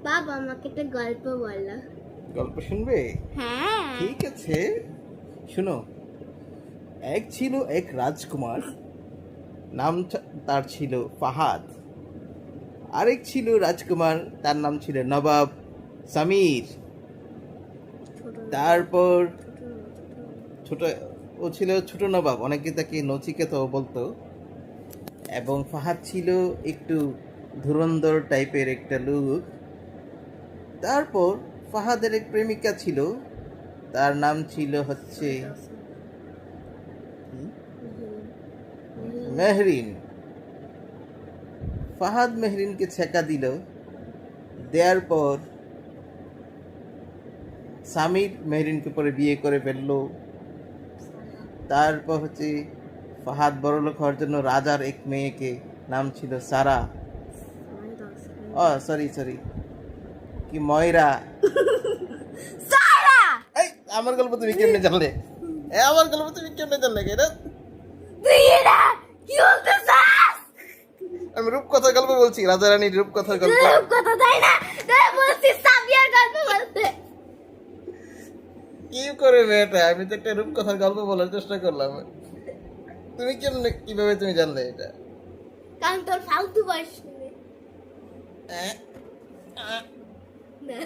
বাবা আমাকে একটা গল্প বলো। গল্প শুনবে? হ্যাঁ। ঠিক আছে, শুনো। এক ছিল এক রাজকুমার, নাম তার ছিল ফাহাদ। আরেক ছিল রাজকুমার, তার নাম ছিল নবাব সামির। তারপর ছোট ও ছিল ছোট নবাব, অনেকে তাকে নচিকেতাও বলতো। এবং ফাহাদ ছিল একটু ধুরন্ধর টাইপের একটা লোক। তারপর ফাহাদের এক প্রেমিকা ছিল, তার নাম ছিল হচ্ছে মেহরিন। ফাহাদ মেহরিনকে ছেকা দিল, দেওয়ার পর সামির মেহরিনকে পরে বিয়ে করে ফেললো। তারপর হচ্ছে ফাহাদ বড়লোক হওয়ার জন্য রাজার এক মেয়েকে, নাম ছিল সারা, সরি সরি, কি ময়রা। সারা, এই আমার গল্প তুমি কেমনে জানলে? আমার গল্প তুমি কেমনে জানলে? এটা তুই এটা কি বলতেছিস? আমি রূপকথার গল্প বলছি, রাজা রানীর রূপকথার গল্প। কথা তাই না, তুই বলছিস সাবিয়ার গল্প বলতে। কি করে মেয়েটা? আমি তো একটা রূপকথার গল্প বলার চেষ্টা করলাম। তুমি কেমনে, কিভাবে তুমি জানলে এটা? কারণ তোর ফালতু বয়স আহ, আহ। না